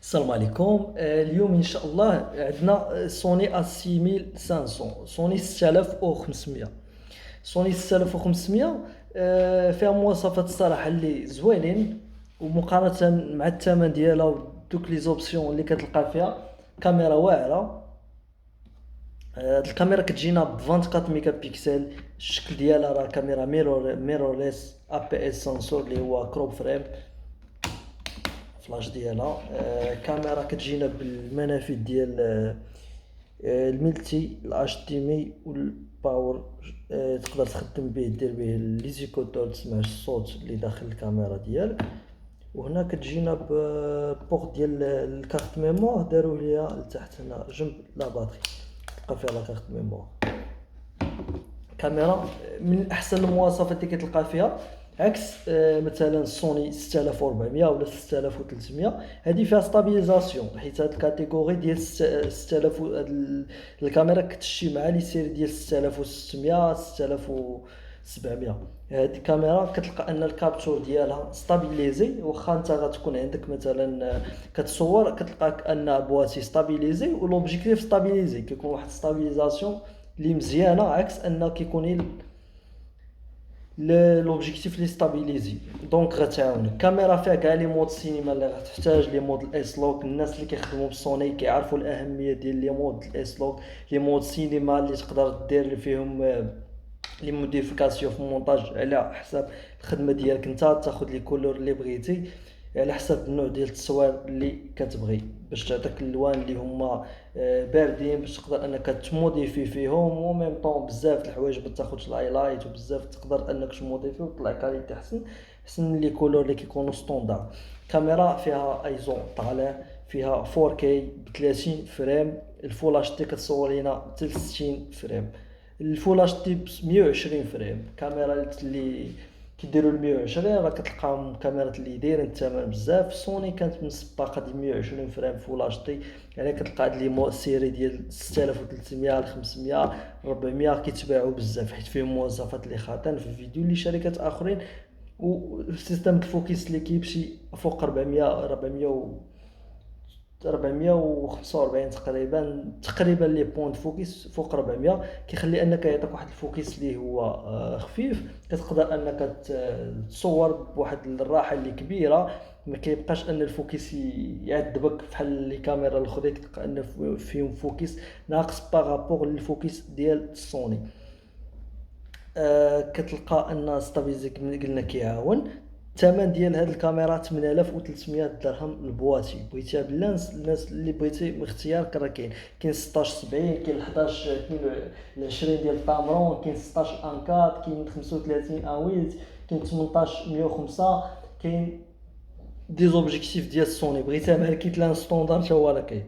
السلام عليكم. اليوم ان شاء الله عندنا سوني A6500، سوني 6500. سوني 6500 فيها مواصفات الصراحه اللي زوينين، ومقارنه مع الثمن ديالها ودوك لي زوبسيون اللي كتلقى فيها. كاميرا واعره. الكاميرا كتجينا ب 24 ميجا بيكسل. الشكل ديالها راه كاميرا ميرورليس اي بي اس سنسور اللي هو كروب فريم. فلاش ديالها كاميرا كتجينا بالمنافذ ديال الملتي الاتش دي مي والباور. تقدر تخدم به، دير به لي زيكوتور تسمع الصوت اللي داخل الكاميرا ديالك. وهنا كتجينا بورت ديال الكارت ميموار، داروا ليها لتحت هنا جنب لا باتري تلقى فيها لا كارت ميموار. كاميرا من احسن المواصفات اللي كتلقى فيها، عكس مثلا سوني 6400 ولا 6300. هذه فيها ستابيليزاسيون، حيت هاد الكاتيجوري ديال 6000 الكاميرا كتشي مع لي سيري ديال 6600 6700. هذه الكاميرا كتلقى ان الكابتشور ديالها ستابيليزي، واخا انت غتكون عندك مثلا كتصور كتلقاك ان بواتي ستابيليزي ولوبجيكتيف ستابيليزي، كيكون واحد ستابيليزاسيون اللي مزيانه، عكس ان كيكون لوبجيكتيف لي ستابيليزي. دونك غتعاونك الكاميرا فيها كاع لي مود سينما اللي غتحتاج، لي مود الاس لوك. الناس اللي كيخدموا بسوني كيعرفوا الاهميه ديال لي مود الاس لوك، لي مود سينما اللي تقدر دير فيهم لي موديفيكاسيون في المونتاج على حساب الخدمه ديالك. انت تاخذ لي كولور اللي بغيتي على حسب النوع ديال التصوير اللي كتبغي، باش تعطيك الالوان اللي هما باردين، باش تقدر انك تموديفي فيهم. وميم طون بزاف الحوايج ما تاخذش الهايلايت، وبزاف تقدر انك تموديفي وتطلع كاليتي احسن من لي كولور اللي كيكونوا ستوندار. كاميرا فيها ايزون طالع، فيها 4K ب 30 فريم. الفول اتش دي كتصور لينا حتى 60 فريم. الفول اتش دي ب 120 فريم. كاميرا اللي كيديروا ال 120 راه كتلقاهم كاميرات اللي دايرين الثمن بزاف. سوني كانت مسبقه ديال 120 فريم فول اتش دي، يعني كتلقى هاد لي مو سيري ديال 6300 ل 500 400 كيتباعوا بزاف، حيت فيهم مواصفات اللي خاطئين في الفيديو اللي شركات اخرين. والسيستم الفوكس اللي كيمشي فوق 445 تقريبا لي بوين فوكس فوق 400، كيخلي انك يعطيك واحد الفوكس اللي هو خفيف. كتقدر انك تصور بواحد الراحه اللي كبيره، ما كيبقاش ان الفوكس يعذبك بحال لي كاميرا الاخرى كتلقى ان فيهم فوكس ناقص بارابور للفوكس ديال سوني. كتلقى ان ستابيليزي كما قلنا كيعاون. الثمن ديال هاد الكاميرا 8300 درهم البواتي. بغيتيها باللانس، الناس اللي بغيتي باختيارك راه كاين 16 70، كاين 11 22 ديال تامرون، كاين 16 ان 4، كاين 35 ان 8، كاين 18 105. كاين دي زوبجيكتيف ديال سوني، بغيتيها مع الكيت لان ستوندار حتى هو راه كاين.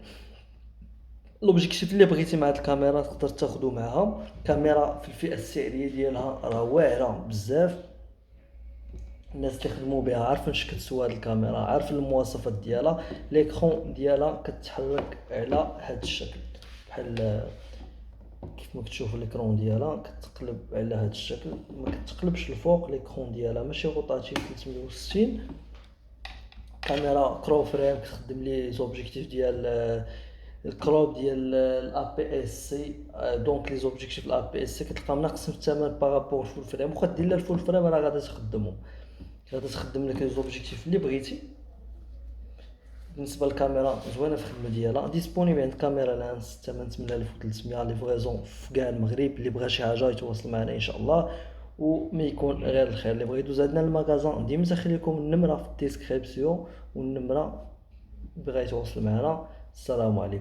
لوبجيكتيف اللي بغيتي مع الكاميرا تقدر تاخدو معها. كاميرا في الفئه السعريه ديالها راه واعره بزاف. الناس اللي خدموا بها عارفين اش كتسوى هاد الكاميرا، عارفين المواصفات ديالها. ليكرون ديالها كتحرك على هاد الشكل، بحال كيف ما كتشوفوا ليكرون ديالها كتقلب على هاد الشكل، ما كتقلبش الفوق. ليكرون ديالها ماشي روتاتيف 360. كاميرا كرو فريم كتخدم لي زوبجيكتيف ديال الكروب ديال الا بي اس سي. دونك لي زوبجيكتيف الا بي اس سي كتلقاهم ناقصين في الثمن بارابور الفول فريم. واخا دير لها الفول فريم راه غادا تخدم لك لي زوبجيكتيف اللي بغيتي. بالنسبه للكاميرا زوينه في الخدمه ديالها. ديسپونيبل عند كاميرا لانس ثمن 8300 ليفريزون في كاع المغرب. اللي بغى شي حاجه يتواصل معنا ان شاء الله، وما يكون غير الخير. اللي بغى يدوز عندنا المغازان ديما تخلي لكم النمره في الديسكريبسيون، والنمره بغى يتواصل معنا. السلام عليكم.